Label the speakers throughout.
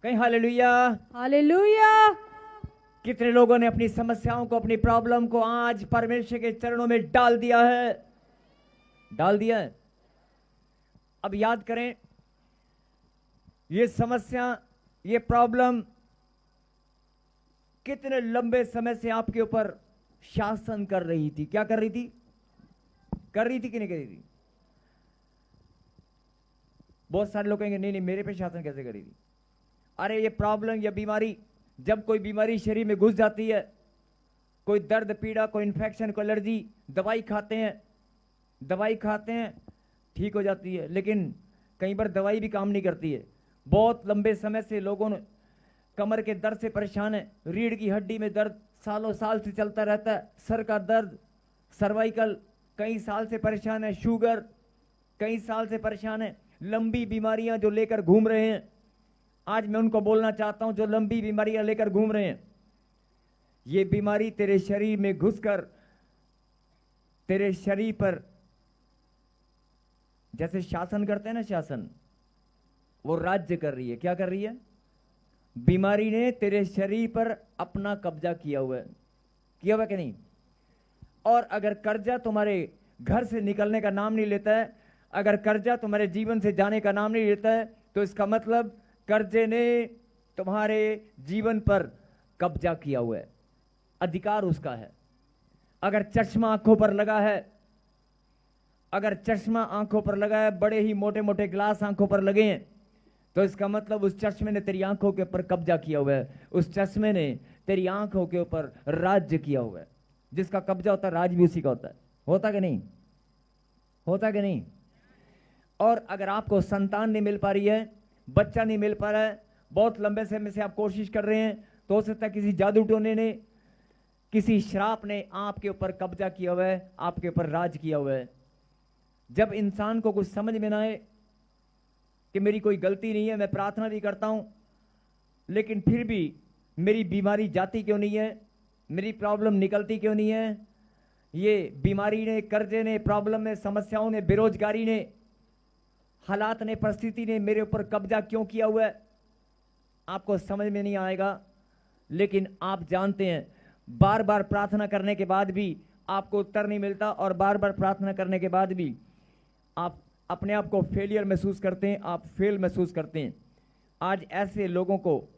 Speaker 1: कहीं hallelujah.
Speaker 2: Hallelujah.
Speaker 1: कितने लोगों ने अपनी समस्याओं को, अपनी प्रॉब्लम को आज परमेश्वर के चरणों में डाल दिया है, डाल दिया है। अब याद करें, ये समस्या, ये प्रॉब्लम कितने लंबे समय से आपके ऊपर शासन कर रही थी। क्या कर रही थी? कर रही थी कि नहीं कर रही थी? बहुत सारे लोग कहेंगे नहीं नहीं, मेरे पे शासन कैसे करी थी? अरे ये प्रॉब्लम, ये बीमारी, जब कोई बीमारी शरीर में घुस जाती है, कोई दर्द पीड़ा, कोई इन्फेक्शन, कोई एलर्जी, दवाई खाते हैं, दवाई खाते हैं, ठीक हो जाती है, लेकिन कई बार दवाई भी काम नहीं करती है। बहुत लंबे समय से लोगों ने कमर के दर्द से परेशान है, रीढ़ की हड्डी में दर्द सालों साल से चलता रहता है, सर का दर्द, सर्वाइकल, कई साल से परेशान है, शुगर, कई साल से परेशान है, लंबी बीमारियां जो लेकर घूम रहे हैं। आज मैं उनको बोलना चाहता हूं जो लंबी बीमारियां लेकर घूम रहे हैं, ये बीमारी तेरे शरीर में घुसकर तेरे शरीर पर जैसे शासन करते हैं ना, शासन, वो राज्य कर रही है। क्या कर रही है? बीमारी ने तेरे शरीर पर अपना कब्जा किया हुआ है, किया हुआ कि नहीं? और अगर कर्जा तुम्हारे घर से निकलने का नाम नहीं लेता है, अगर कर्जा तुम्हारे जीवन से जाने का नाम नहीं लेता है, तो इसका मतलब कर्जे ने तुम्हारे जीवन पर कब्जा किया हुआ है, अधिकार उसका है। अगर चश्मा आंखों पर लगा है, अगर चश्मा आंखों पर लगा है, बड़े ही मोटे मोटे ग्लास आंखों पर लगे हैं, तो इसका मतलब उस चश्मे ने तेरी आंखों के ऊपर कब्जा किया हुआ है, उस चश्मे ने तेरी आंखों के ऊपर राज्य किया हुआ है। जिसका कब्जा होता है, राज भी उसी का होता है। होता कि नहीं? होता कि नहीं? और अगर आपको संतान नहीं मिल पा रही है, बच्चा नहीं मिल पा रहा है, बहुत लंबे समय से आप कोशिश कर रहे हैं, तो हो सकता है किसी जादू टोने ने, किसी श्राप ने आपके ऊपर कब्जा किया हुआ है, आपके ऊपर राज किया हुआ है। जब इंसान को कुछ समझ में ना आए कि मेरी कोई गलती नहीं है, मैं प्रार्थना भी करता हूं, लेकिन फिर भी मेरी बीमारी जाती क्यों नहीं है, मेरी प्रॉब्लम निकलती क्यों नहीं है, ये बीमारी ने, कर्जे ने, प्रॉब्लम ने, समस्याओं ने, बेरोजगारी ने, हालात ने, परिस्थिति ने मेरे ऊपर कब्जा क्यों किया हुआ है, आपको समझ में नहीं आएगा। लेकिन आप जानते हैं, बार बार प्रार्थना करने के बाद भी आपको उत्तर नहीं मिलता, और बार बार प्रार्थना करने के बाद भी आप अपने आप को फेलियर महसूस करते हैं, आप फेल महसूस करते हैं। आज ऐसे लोगों को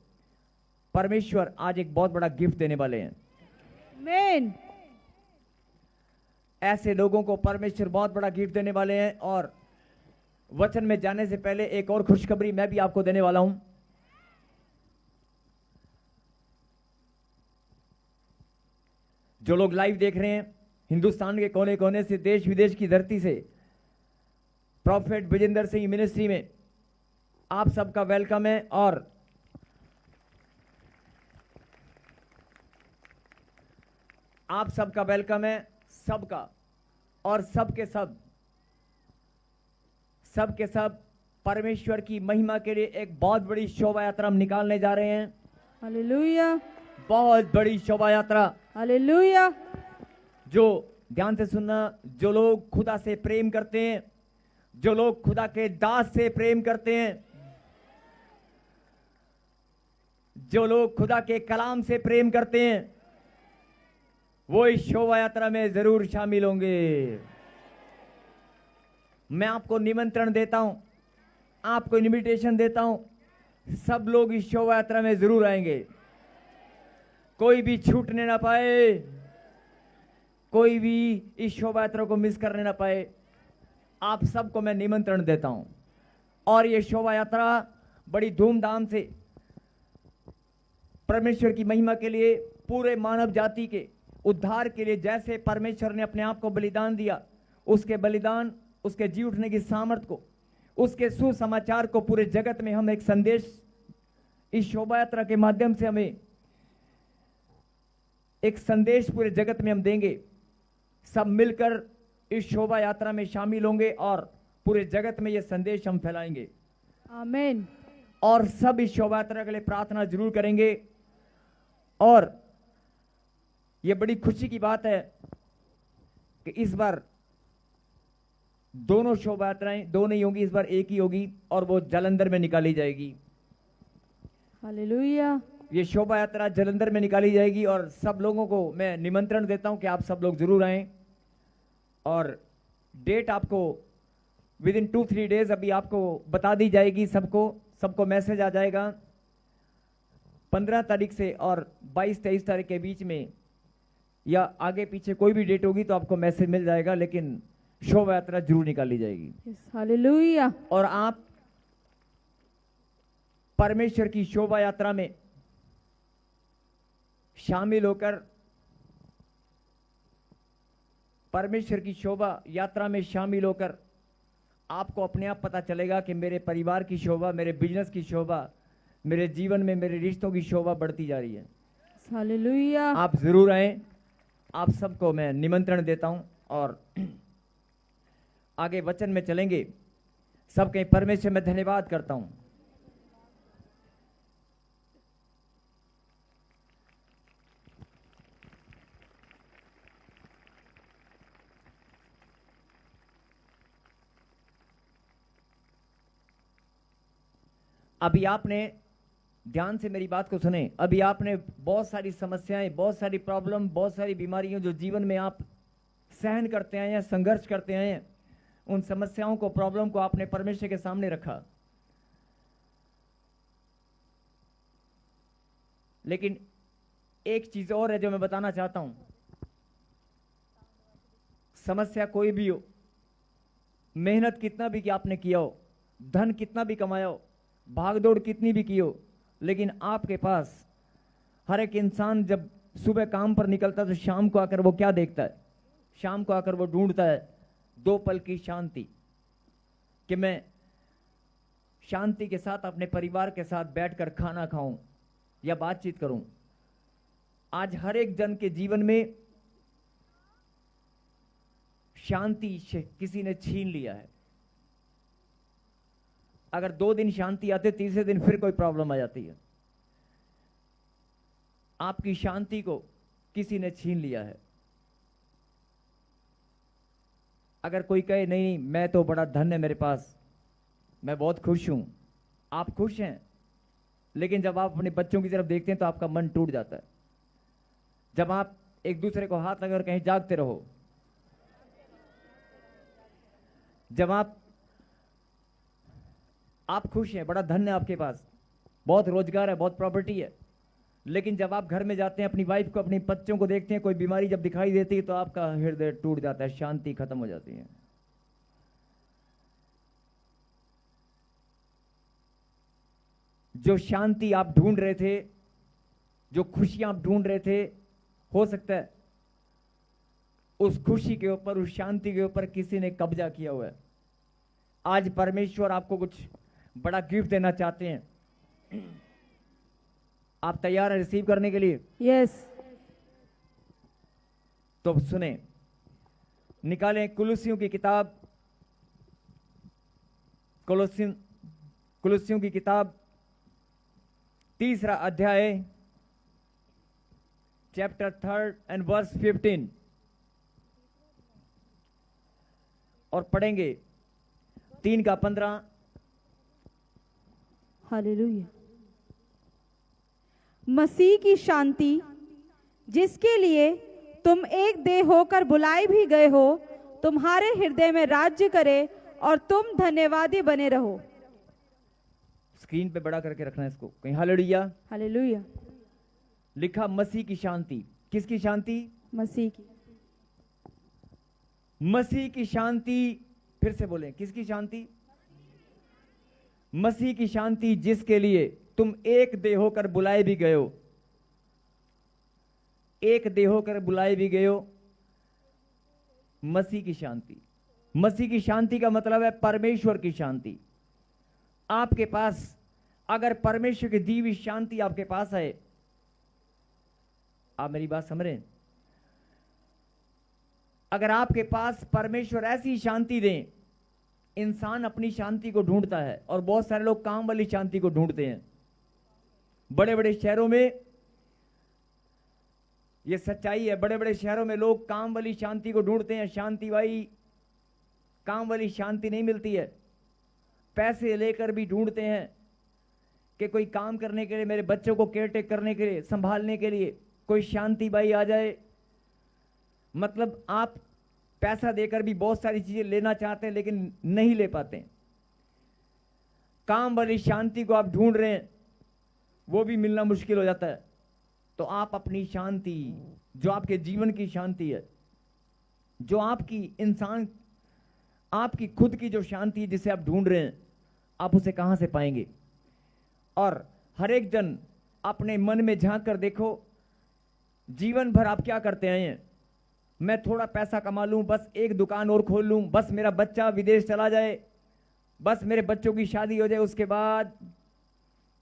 Speaker 1: परमेश्वर आज एक बहुत बड़ा गिफ्ट देने वाले हैं।
Speaker 2: आमीन।
Speaker 1: ऐसे लोगों को परमेश्वर बहुत बड़ा गिफ्ट देने वाले हैं। और वचन में जाने से पहले एक और खुशखबरी मैं भी आपको देने वाला हूं। जो लोग लाइव देख रहे हैं हिंदुस्तान के कोने कोने से, देश विदेश की धरती से, प्रॉफेट विजेंद्र सिंह मिनिस्ट्री में आप सबका वेलकम है। और आप सबका वेलकम है, सबका, और सबके सब परमेश्वर की महिमा के लिए एक बहुत बड़ी शोभा यात्रा हम निकालने जा रहे हैं।
Speaker 2: हालेलुया।
Speaker 1: बहुत बड़ी शोभा यात्रा।
Speaker 2: हालेलुया।
Speaker 1: जो, ध्यान से सुनना, जो लोग खुदा से प्रेम करते हैं, जो लोग खुदा के दास से प्रेम करते हैं, जो लोग खुदा के कलाम से प्रेम करते हैं, वो इस शोभा यात्रा में जरूर शामिल होंगे। मैं आपको निमंत्रण देता हूं, आपको इनविटेशन देता हूं, सब लोग इस शोभा यात्रा में जरूर आएंगे। कोई भी छूटने ना पाए, कोई भी इस शोभा यात्रा को मिस करने ना पाए। आप सबको मैं निमंत्रण देता हूं। और ये शोभा यात्रा बड़ी धूमधाम से परमेश्वर की महिमा के लिए, पूरे मानव जाति के उद्धार के लिए, जैसे परमेश्वर ने अपने आप को बलिदान दिया, उसके बलिदान, उसके जी उठने की सामर्थ्य को, उसके सुसमाचार को पूरे जगत में हम एक संदेश इस शोभा यात्रा के माध्यम से, हमें एक संदेश पूरे जगत में हम देंगे। सब मिलकर इस शोभा यात्रा में शामिल होंगे और पूरे जगत में यह संदेश हम फैलाएंगे।
Speaker 2: आमीन।
Speaker 1: और सब इस शोभा यात्रा के लिए प्रार्थना जरूर करेंगे। और यह बड़ी खुशी की बात है कि इस बार दोनों शोभा यात्राएं, दो नहीं होंगी, इस बार एक ही होगी, और वो जालंधर में निकाली जाएगी।
Speaker 2: हालेलुया।
Speaker 1: ये शोभा यात्रा जलंधर में निकाली जाएगी और सब लोगों को मैं निमंत्रण देता हूं कि आप सब लोग जरूर आएं। और डेट आपको विद इन 2-3 डेज अभी आपको बता दी जाएगी, सबको मैसेज आ जाएगा। 15 तारीख से और 22-23 तारीख के बीच में या आगे पीछे कोई भी डेट होगी तो आपको मैसेज मिल जाएगा, लेकिन शोभा यात्रा जरूर निकाली जाएगी।
Speaker 2: Yes, hallelujah.
Speaker 1: और आप परमेश्वर की शोभा यात्रा में शामिल होकर, परमेश्वर की शोभा यात्रा में शामिल होकर आपको अपने आप पता चलेगा कि मेरे परिवार की शोभा, मेरे बिजनेस की शोभा, मेरे जीवन में मेरे रिश्तों की शोभा बढ़ती जा रही है।
Speaker 2: हालेलुया।
Speaker 1: आप जरूर आए, आप सबको मैं निमंत्रण देता हूं। और आगे वचन में चलेंगे। सबके परमेश्वर में धन्यवाद करता हूं। अभी आपने ध्यान से मेरी बात को सुने। अभी आपने बहुत सारी समस्याएं, बहुत सारी प्रॉब्लम, बहुत सारी बीमारियां जो जीवन में आप सहन करते आए हैं, संघर्ष करते आए हैं, उन समस्याओं को, प्रॉब्लम को आपने परमेश्वर के सामने रखा। लेकिन एक चीज और है जो मैं बताना चाहता हूं। समस्या कोई भी हो, मेहनत कितना भी कि आपने किया हो, धन कितना भी कमाया हो, भागदौड़ कितनी भी की हो, लेकिन आपके पास हर एक इंसान जब सुबह काम पर निकलता है तो शाम को आकर वो क्या देखता है? शाम को आकर वो ढूंढता है 2 पल की शांति, कि मैं शांति के साथ अपने परिवार के साथ बैठकर खाना खाऊं या बातचीत करूं। आज हर एक जन के जीवन में शांति किसी ने छीन लिया है। अगर 2 दिन शांति आते, तीसरे दिन फिर कोई प्रॉब्लम आ जाती है। आपकी शांति को किसी ने छीन लिया है। अगर कोई कहे नहीं मैं तो बड़ा धन है मेरे पास, मैं बहुत खुश हूं, आप खुश हैं, लेकिन जब आप अपने बच्चों की तरफ देखते हैं तो आपका मन टूट जाता है। जब आप एक दूसरे को हाथ लगाकर कहीं जागते रहो, जब आप खुश हैं, बड़ा धन है आपके पास, बहुत रोजगार है, बहुत प्रॉपर्टी है, लेकिन जब आप घर में जाते हैं, अपनी वाइफ को, अपने बच्चों को देखते हैं, कोई बीमारी जब दिखाई देती है तो आपका हृदय टूट जाता है, शांति खत्म हो जाती है। जो शांति आप ढूंढ रहे थे, जो खुशियां आप ढूंढ रहे थे, हो सकता है उस खुशी के ऊपर, उस शांति के ऊपर किसी ने कब्जा किया हुआ है। आज परमेश्वर आपको कुछ बड़ा गिफ्ट देना चाहते हैं। आप तैयार हैं रिसीव करने के लिए?
Speaker 2: यस।
Speaker 1: तो सुने, निकालें कुलुस्सियों की किताब, कुलुस्सियों की किताब 3 अध्याय, चैप्टर 3 एंड वर्स 15, और पढ़ेंगे 3 का 15।
Speaker 2: हालेलुया। मसीह की शांति, जिसके लिए तुम एक देह होकर बुलाए भी गए हो, तुम्हारे हृदय में राज्य करे और तुम धन्यवादी बने रहो।
Speaker 1: स्क्रीन पे बड़ा करके रखना है इसको कहीं। हालेलुया।
Speaker 2: हालेलुया।
Speaker 1: लिखा मसीह की शांति। किसकी शांति?
Speaker 2: मसीह की।
Speaker 1: मसीह की शांति। फिर से बोलें, किसकी शांति? मसीह की शांति, जिसके लिए तुम एक देह होकर बुलाए भी गए हो। एक देह होकर बुलाए भी गए हो। मसीह की शांति। मसीह की शांति का मतलब है परमेश्वर की शांति। आपके पास अगर परमेश्वर की दी हुई शांति आपके पास है, आप मेरी बात समझ रहे हैं? अगर आपके पास परमेश्वर ऐसी शांति दें, इंसान अपनी शांति को ढूंढता है और बहुत सारे लोग काम वाली शांति को ढूंढते हैं। बड़े बड़े शहरों में यह सच्चाई है, बड़े बड़े शहरों में लोग काम वाली शांति को ढूंढते हैं। शांति भाई, काम वाली शांति नहीं मिलती है। पैसे लेकर भी ढूंढते हैं, कि कोई काम करने के लिए, मेरे बच्चों को केयर टेक करने के लिए, संभालने के लिए कोई शांति बाई आ जाए। मतलब आप पैसा देकर भी बहुत सारी चीजें लेना चाहते हैं लेकिन नहीं ले पाते। काम वाली शांति को आप ढूंढ रहे हैं, वो भी मिलना मुश्किल हो जाता है। तो आप अपनी शांति, जो आपके जीवन की शांति है, जो आपकी इंसान, आपकी खुद की जो शांति है जिसे आप ढूंढ रहे हैं, आप उसे कहां से पाएंगे? और हर एक जन अपने मन में झांक कर देखो, जीवन भर आप क्या करते आए हैं? मैं थोड़ा पैसा कमा लूं, बस एक दुकान और खोल लूं, बस मेरा बच्चा विदेश चला जाए, बस मेरे बच्चों की शादी हो जाए, उसके बाद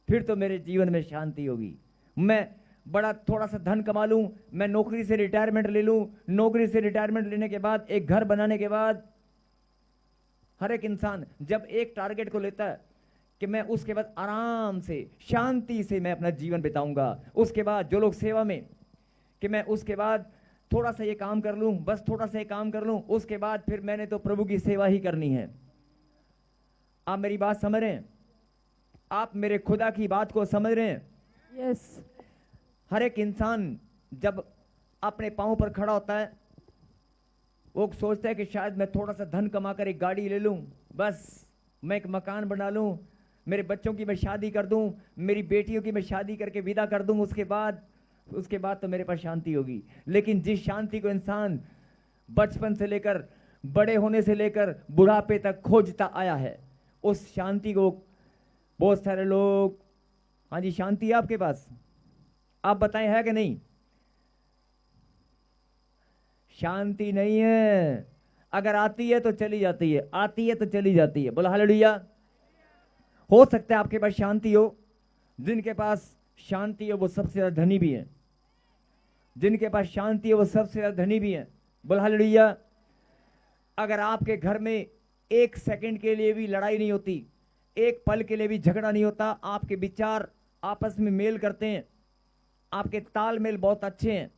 Speaker 1: फिर तो मेरे जीवन में शांति होगी। मैं बड़ा थोड़ा सा धन कमा लूं, मैं नौकरी से रिटायरमेंट ले लूं, नौकरी से रिटायरमेंट लेने के बाद, एक घर बनाने के बाद, हर एक इंसान जब एक टारगेट को लेता है कि मैं उसके बाद आराम से शांति से मैं अपना जीवन बिताऊंगा, उसके बाद जो लोग सेवा में कि मैं उसके बाद थोड़ा सा ये काम कर लूं, बस थोड़ा सा ये काम कर लूं, उसके बाद फिर मैंने तो प्रभु की सेवा ही करनी है। आप मेरी बात समझ रहे हैं? आप मेरे खुदा की बात को समझ रहे हैं?
Speaker 2: यस।
Speaker 1: हर एक इंसान जब अपने पांव पर खड़ा होता है, वो सोचता है कि शायद मैं थोड़ा सा धन कमाकर एक गाड़ी ले लूं, बस मैं एक मकान बना लूं, मेरे बच्चों की मैं शादी कर दूं, मेरी बेटियों की मैं शादी करके विदा कर दूं, उसके बाद तो मेरे पास शांति होगी। लेकिन जिस शांति को इंसान बचपन से लेकर, बड़े होने से लेकर बुढ़ापे तक खोजता आया है, उस शांति को बहुत सारे लोग, हाँ जी शांति है आपके पास? आप बताएं है कि नहीं? शांति नहीं है। अगर आती है तो चली जाती है, आती है तो चली जाती है। बोला हालेलुया। हो सकता है आपके पास शांति हो, जिनके पास शांति है वो सबसे ज्यादा धनी भी है, जिनके पास शांति है वो सबसे ज्यादा धनी भी है। बोला हालेलुया। अगर आपके घर में एक सेकंड के लिए भी लड़ाई नहीं होती, एक पल के लिए भी झगड़ा नहीं होता, आपके विचार आपस में मेल करते हैं, आपके तालमेल बहुत अच्छे हैं,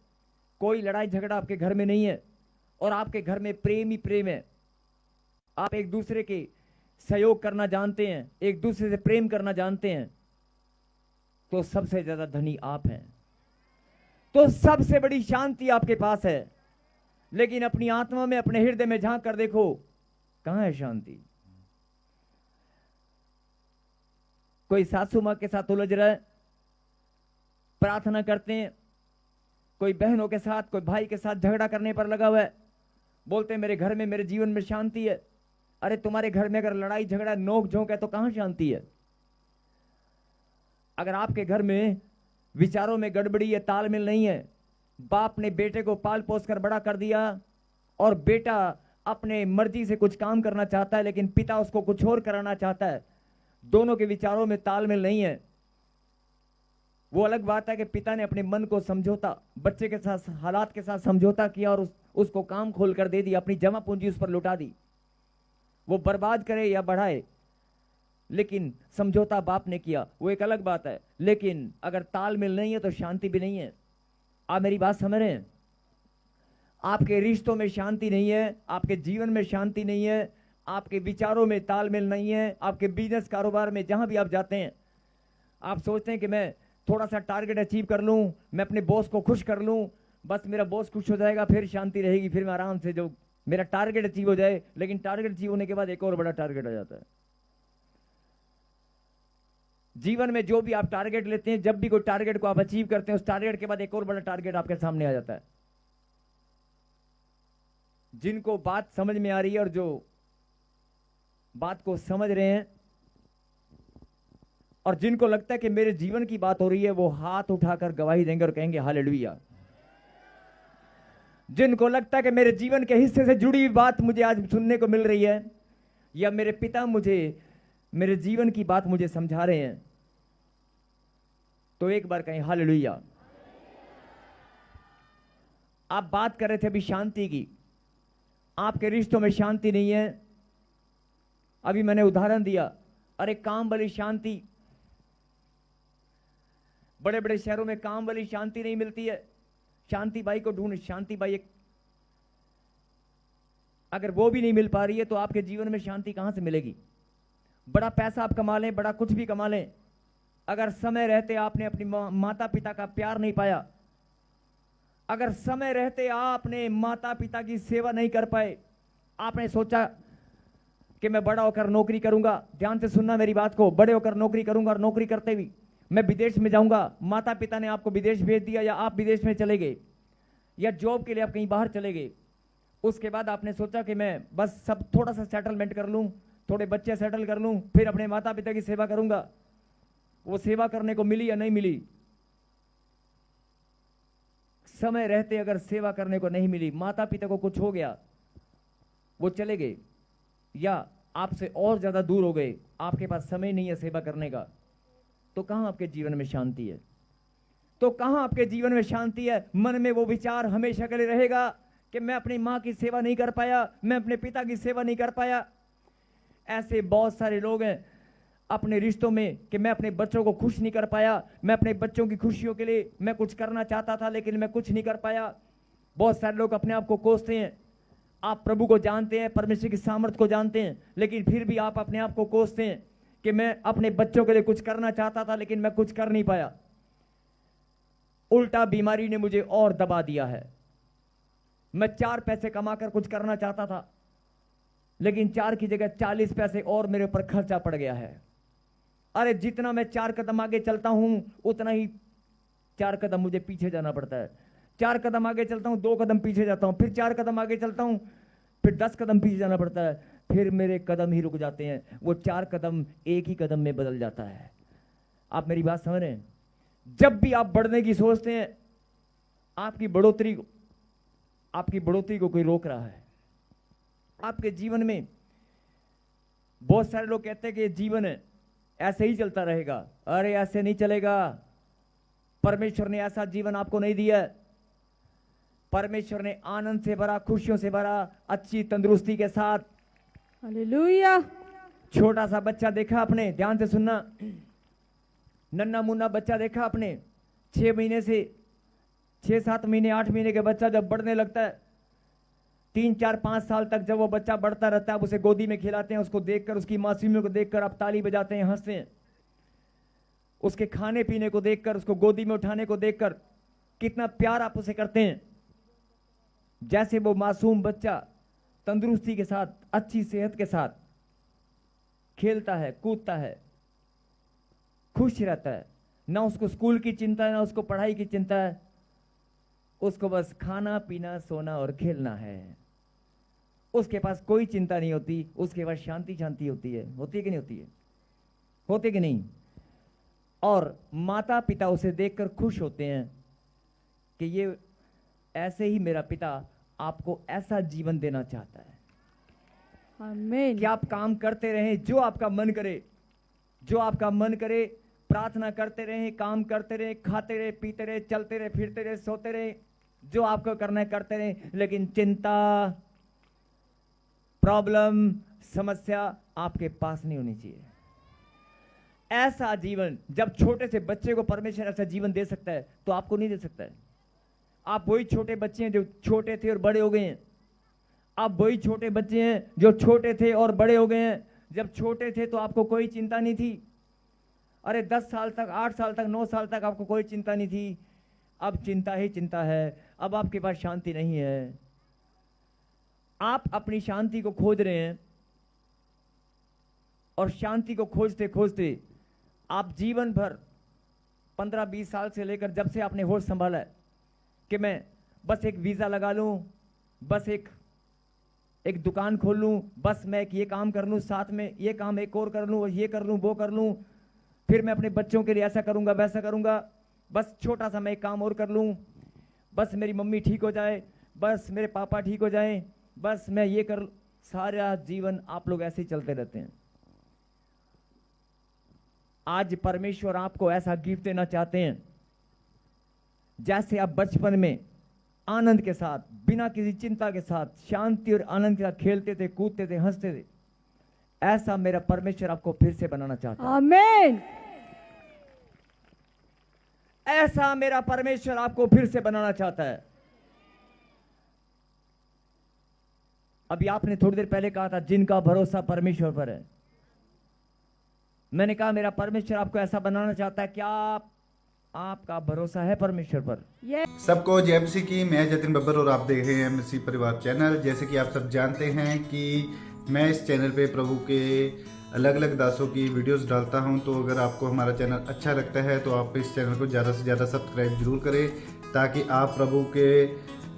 Speaker 1: कोई लड़ाई झगड़ा आपके घर में नहीं है, और आपके घर में प्रेम ही प्रेम है, आप एक दूसरे के सहयोग करना जानते हैं, एक दूसरे से प्रेम करना जानते हैं, तो सबसे ज्यादा धनी आप हैं, तो सबसे बड़ी शांति आपके पास है। लेकिन अपनी आत्मा में, अपने हृदय में झांक कर देखो, कहां है शांति? कोई सासू मां के साथ उलझ रहा है, प्रार्थना करते हैं, कोई बहनों के साथ, कोई भाई के साथ झगड़ा करने पर लगा हुआ है, बोलते हैं मेरे घर में, मेरे जीवन में शांति है। अरे तुम्हारे घर में अगर लड़ाई झगड़ा, नोक झोंक है, तो कहां शांति है? अगर आपके घर में विचारों में गड़बड़ी है, तालमेल नहीं है, बाप ने बेटे को पाल पोस कर बड़ा कर दिया और बेटा अपने मर्जी से कुछ काम करना चाहता है लेकिन पिता उसको कुछ और कराना चाहता है, दोनों के विचारों में तालमेल नहीं है, वो अलग बात है कि पिता ने अपने मन को समझौता, बच्चे के साथ, हालात के साथ समझौता किया और उसको काम खोल कर दे दिया, अपनी जमा पूंजी उस पर लुटा दी, वो बर्बाद करे या बढ़ाए, लेकिन समझौता बाप ने किया, वो एक अलग बात है। लेकिन अगर तालमेल नहीं है तो शांति भी नहीं है। आप मेरी बात समझ रहे हैं? आपके रिश्तों में शांति नहीं है, आपके जीवन में शांति नहीं है, आपके विचारों में तालमेल नहीं है, आपके बिजनेस कारोबार में जहां भी आप जाते हैं, आप सोचते हैं कि मैं थोड़ा सा टारगेट अचीव कर लूं, मैं अपने बॉस को खुश कर लूं, बस मेरा बॉस खुश हो जाएगा, फिर शांति रहेगी, फिर मैं आराम से जो मेरा टारगेट अचीव हो जाए। लेकिन टारगेट अचीव होने के बाद एक और बड़ा टारगेट आ जाता है। जीवन में जो भी आप टारगेट लेते हैं, जब भी कोई टारगेट को आप अचीव करते हैं, उस टारगेट के बाद एक और बड़ा टारगेट आपके सामने आ जाता है। जिनको बात समझ में आ रही है और जो बात को समझ रहे हैं और जिनको लगता है कि मेरे जीवन की बात हो रही है, वो हाथ उठाकर गवाही देंगे और कहेंगे हालेलुया। जिनको लगता है कि मेरे जीवन के हिस्से से जुड़ी हुई बात मुझे आज सुनने को मिल रही है, या मेरे पिता मुझे मेरे जीवन की बात मुझे समझा रहे हैं, तो एक बार कहें हालेलुया। आप बात कर रहे थे अभी शांति की, आपके रिश्तों में शांति नहीं है। अभी मैंने उदाहरण दिया, अरे काम वाली शांति, बड़े बड़े शहरों में काम वाली शांति नहीं मिलती है, शांति बाई को ढूंढ, शांति बाई अगर वो भी नहीं मिल पा रही है तो आपके जीवन में शांति कहां से मिलेगी? बड़ा पैसा आप कमा लें, बड़ा कुछ भी कमा लें, अगर समय रहते आपने अपनी माता पिता का प्यार नहीं पाया, अगर समय रहते आपने माता पिता की सेवा नहीं कर पाए, आपने सोचा कि मैं बड़ा होकर नौकरी करूंगा, ध्यान से सुनना मेरी बात को, बड़े होकर नौकरी करूंगा और नौकरी करते हुए मैं विदेश में जाऊंगा, माता पिता ने आपको विदेश भेज दिया या आप विदेश में चले गए या जॉब के लिए आप कहीं बाहर चले गए, उसके बाद आपने सोचा कि मैं बस सब थोड़ा सा सेटलमेंट कर लूं, थोड़े बच्चे सेटल कर लूं, फिर अपने माता पिता की सेवा करूंगा। वो सेवा करने को मिली या नहीं मिली? समय रहते अगर सेवा करने को नहीं मिली, माता पिता को कुछ हो गया, वो चले गए या आपसे और ज्यादा दूर हो गए, आपके पास समय नहीं है सेवा करने का, तो कहां आपके जीवन में शांति है? तो कहां आपके जीवन में शांति है? मन में वो विचार हमेशा के लिए रहेगा कि मैं अपनी मां की सेवा नहीं कर पाया, मैं अपने पिता की सेवा नहीं कर पाया। ऐसे बहुत सारे लोग हैं अपने रिश्तों में कि मैं अपने बच्चों को खुश नहीं कर पाया, मैं अपने बच्चों की खुशियों के लिए मैं कुछ करना चाहता था लेकिन मैं कुछ नहीं कर पाया। बहुत सारे लोग अपने आप को कोसते हैं। आप प्रभु को जानते हैं, परमेश्वर की सामर्थ को जानते हैं, लेकिन फिर भी आप अपने आप को कोसते हैं कि मैं अपने बच्चों के लिए कुछ करना चाहता था लेकिन मैं कुछ कर नहीं पाया। उल्टा बीमारी ने मुझे और दबा दिया है। मैं 4 पैसे कमाकर कुछ करना चाहता था लेकिन 4 की जगह 40 पैसे और मेरे ऊपर खर्चा पड़ गया है। अरे जितना मैं 4 कदम आगे चलता हूं उतना ही 4 कदम मुझे पीछे जाना पड़ता है। 4 कदम आगे चलता हूं 2 कदम पीछे जाता हूं, फिर 4 कदम आगे चलता हूं, फिर 10 कदम पीछे जाना पड़ता है, फिर मेरे कदम ही रुक जाते हैं। वो 4 कदम एक ही कदम में बदल जाता है। आप मेरी बात समझ रहे हैं? जब भी आप बढ़ने की सोचते हैं, आपकी बढ़ोतरी को कोई रोक रहा है। आपके जीवन में बहुत सारे लोग कहते हैं कि जीवन है ऐसे ही चलता रहेगा। अरे ऐसे नहीं चलेगा। परमेश्वर ने ऐसा जीवन आपको नहीं दिया। परमेश्वर ने आनंद से भरा, खुशियों से भरा, अच्छी तंदुरुस्ती के साथ।
Speaker 2: हालेलुया।
Speaker 1: छोटा सा बच्चा देखा आपने, ध्यान से सुनना, नन्ना मुन्ना बच्चा देखा आपने, 6 महीने से 6-7 महीने 8 महीने के बच्चा जब बढ़ने लगता है, 3-4-5 साल तक जब वो बच्चा बढ़ता रहता है, आप उसे गोदी में खिलाते हैं, उसको देखकर, उसकी मासूमियों को देखकर आप ताली बजाते हैं, हंसते हैं। उसके खाने पीने को देखकर, उसको गोदी में उठाने को देखकर कितना प्यार आप उसे करते हैं। जैसे वो मासूम बच्चा तंदुरुस्ती के साथ, अच्छी सेहत के साथ खेलता है, कूदता है, खुश रहता है, ना उसको स्कूल की चिंता है, ना उसको पढ़ाई की चिंता है, उसको बस खाना पीना सोना और खेलना है। उसके पास कोई चिंता नहीं होती, उसके पास शांति शांति होती है। होती है कि नहीं होती है? होती है कि नहीं? और माता पिता उसे देखकर खुश होते हैं कि ये ऐसे ही मेरा पिता आपको ऐसा जीवन देना चाहता है।
Speaker 2: आमीन।
Speaker 1: कि आप काम करते रहें, जो आपका मन करे, जो आपका मन करे, प्रार्थना करते रहें, काम करते रहें, खाते रहे, पीते रहे, चलते रहे, फिरते रहे, सोते रहे, जो आपको करना है करते रहें, लेकिन चिंता, प्रॉब्लम, समस्या आपके पास नहीं होनी चाहिए। ऐसा जीवन, जब छोटे से बच्चे को परमेश्वर ऐसा जीवन दे सकता है तो आपको नहीं दे सकता है। आप वही छोटे बच्चे हैं जो छोटे थे और बड़े हो गए हैं। आप वही छोटे बच्चे हैं जो छोटे थे और बड़े हो गए हैं। जब छोटे थे तो आपको कोई चिंता नहीं थी। अरे 10 साल तक, 8 साल तक, 9 साल तक आपको कोई चिंता नहीं थी। अब चिंता ही चिंता है। अब आपके पास शांति नहीं है। आप अपनी शांति को खोज रहे हैं और शांति को खोजते खोजते आप जीवन भर 15-20 साल से लेकर जब से आपने होश संभाला है कि मैं बस एक वीजा लगा लूं, बस एक दुकान खोल लूं, बस मैं एक ये काम कर लूं, साथ में ये काम एक और कर लूं, ये कर लूं, वो कर लूं, फिर मैं अपने बच्चों के लिए ऐसा करूंगा, वैसा करूंगा, बस छोटा सा मैं एक काम और कर लूं, बस मेरी मम्मी ठीक हो जाए, बस मेरे पापा ठीक हो जाए, बस मैं ये कर। सारा जीवन आप लोग ऐसे ही चलते रहते हैं। आज परमेश्वर आपको ऐसा गिफ्ट देना चाहते हैं जैसे आप बचपन में आनंद के साथ, बिना किसी चिंता के साथ, शांति और आनंद के साथ खेलते थे, कूदते थे, हंसते थे। ऐसा मेरा परमेश्वर आपको फिर से बनाना चाहता है।
Speaker 2: आमीन।
Speaker 1: ऐसा मेरा परमेश्वर आपको फिर से बनाना चाहता है। अभी आपने थोड़ी देर पहले कहा था जिनका भरोसा परमेश्वर पर है। मैंने कहा मेरा परमेश्वर आपको ऐसा बनाना चाहता है, क्या आपका भरोसा है परमेश्वर पर?
Speaker 3: सबको जय मसीह की। मैं जतिन बब्बर और आप देख रहे हैं मसीह परिवार चैनल। जैसे कि आप सब जानते हैं कि मैं इस चैनल पे प्रभु के अलग अलग दासों की वीडियोस डालता हूं, तो अगर आपको हमारा चैनल अच्छा लगता है तो आप इस चैनल को ज़्यादा से ज़्यादा सब्सक्राइब जरूर करें, ताकि आप प्रभु के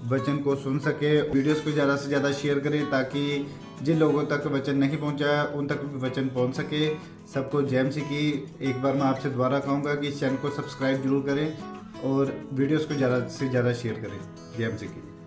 Speaker 3: वचन को सुन सके। वीडियोस को ज़्यादा से ज़्यादा शेयर करें, ताकि जिन लोगों तक वचन नहीं पहुंचा उन तक भी वचन पहुंच सके। सबको जय मसीह की। एक बार मैं आपसे दोबारा कहूँगा कि इस चैनल को सब्सक्राइब जरूर करें और वीडियोस को ज़्यादा से ज़्यादा शेयर करें। जय मसीह की।